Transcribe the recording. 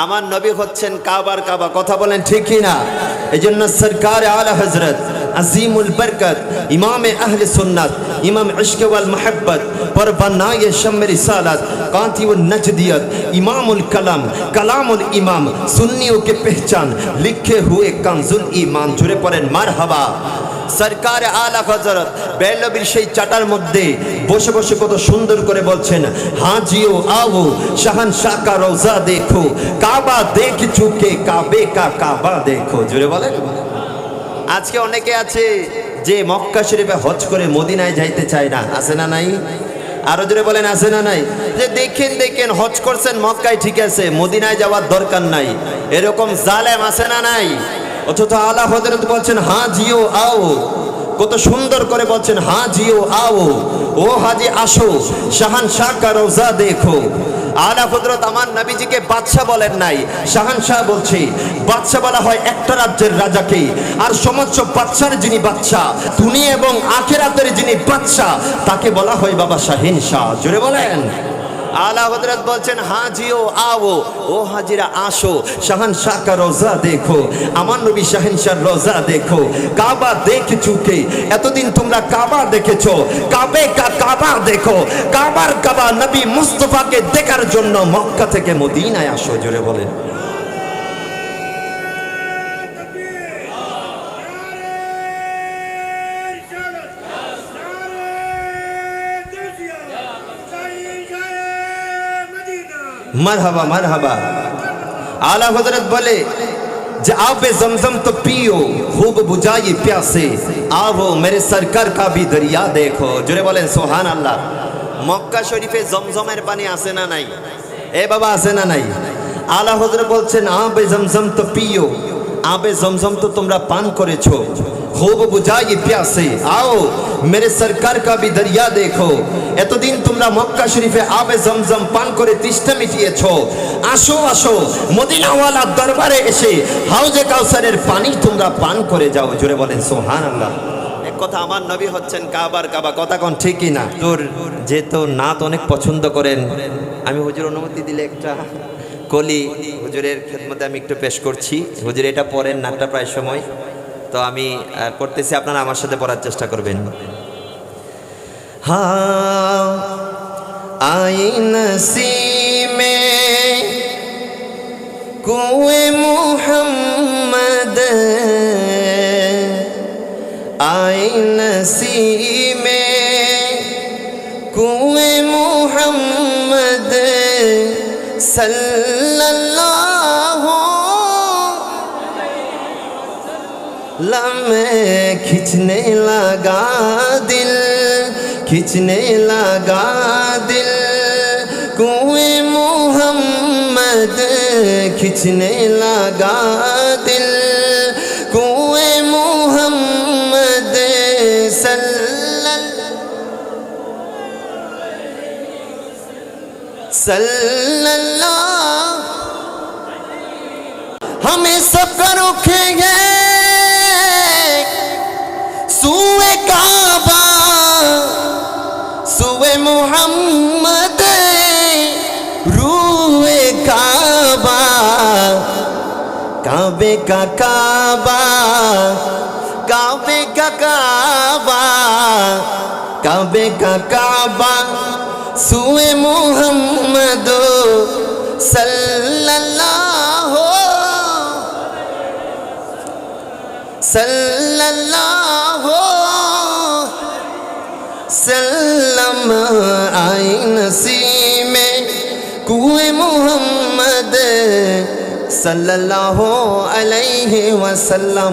আমার নবী হচ্ছেন কাবার কাবা। কথা বলেন ঠিক কি না? এই জন্য সরকার আলা হযরত আজিমুল বরকত ইমামে আহলে সুন্নাত ইমাম ইশক ওয়াল মোহব্বত परवानाए शम्म रिसालत कांति व नजदियत इमामुल कलाम कलामुल इमाम सुन्नियों के पहचान लिखे हुए कंजुल ईमान जुड़े पड़ेन मारहाबा। सरकार आला हजरत बेलबीर সেই চাটার মধ্যে বসে বসে কত সুন্দর করে বলছেন, হাজিও आओ শাহনशाह का रोजा देखो काबा देख चुके काबे का काबा देखो। জুড়ে বলেন। আজকে অনেকে আছে যে মক্কা শরীফে হজ করে মদিনায় যাইতে চায় না, আছে না নাই? আরো জোরে বলেন আছে না নাই? যে দেখেন দেখেন হজ করছেন মক্কায় ঠিক আছে, মদিনায় যাওয়ার দরকার নাই, এরকম জালেম আছে না নাই? অথচ আলা হযরত বলছেন হাজিও आओ, কত সুন্দর করে বলছেন হাজিও आओ, ও হাজি আসো শাহনशाह का रोजा देखो। আলা হযরত আমার নবীজিকে বাদশা বলেন নাই, শাহনशाह বলছে। বাদশা বলা হয় একটা রাজ্যের রাজাকে, আর সমস্ত বাদশার যিনি বাদশা দুনিয়া এবং আখিরাতের যিনি বাদশা তাকে বলা হয় বাবা শাহিনशाह। জোরে বলেন। आला हजरत বলছেন হাজিও आओ, ও হাজিরা আসো শাহনशाह का रोजा देखो, আমার নবী শাহনशाहর রোজা দেখো। কাবা দেখ চুকে, এতদিন তোমরা কাবা দেখেছো, কাবে কা কাবা দেখো। কাবার কাবা নবী মুস্তাফাকে দেখার জন্য মক্কা থেকে মদিনায় আসো। জোরে বলেন। मरहबा मरहबा। आला हजरत बोले जे आबे जमजम तो पियो खूब बुझाई प्यासे, आओ मेरे सरकार का भी दरिया देखो। जोरे बोलें सुभान अल्लाह। मक्का शरीफे जमजमेर पानी आसे ना नहीं? ए बाबा आसे ना नहीं? आला हजरत बोलছেন आबे जमजम तो पियो, आबे जमजम तो तुमरा पान करेছো, खूब बुझाई प्यासे, आओ मेरे सरकार का भी दरिया देखो। এতদিন তোমরা মক্কা শরীফে আবে জমজম পান করে তৃষ্ণা মিটিয়েছো, আসো আসো মদিনাওয়ালা দরবারে এসে হাউজে কাউসারের পানি তোমরা পান করে যাও। জোরে বলেন সুবহানাল্লাহ। এক কথা আমার নবী হচ্ছেন কাবার কাবা। কথা কোন ঠিক কি না? তোর যেহেতু নাত অনেক পছন্দ করেন, আমি হুজুর অনুমতি দিলে একটা কলি হুজুরের খেদমতে আমি একটু পেশ করছি। হুজুর এটা পড়েন নাটটা প্রায় সময়, তো আমি করতেছি, আপনারা আমার সাথে পড়ার চেষ্টা করবেন। हाँ आई नसीमे कुए मुहम्मद, आई नसीमे कुए मुहम्मद सल्लल्लाहु लम्हे खिंचने लगा दिल, खिंचने लगा दिल कुएं मोहम्मद, खिंचने लगा दिल कुएं मोहम्मद सल्लल्लाहु। हमें सबका रुखेंगे सूए काबा, सूए मोहम्मद रूए काबा, काबे का काबा, काबे का काबा, काबे का काबा सूए मोहम्मद सल्लल्लाहु सल्लल्लाहु सल्लम। आई नसीमे कुए मोहम्मद सल्लल्लाहु अलैहि वसल्लम।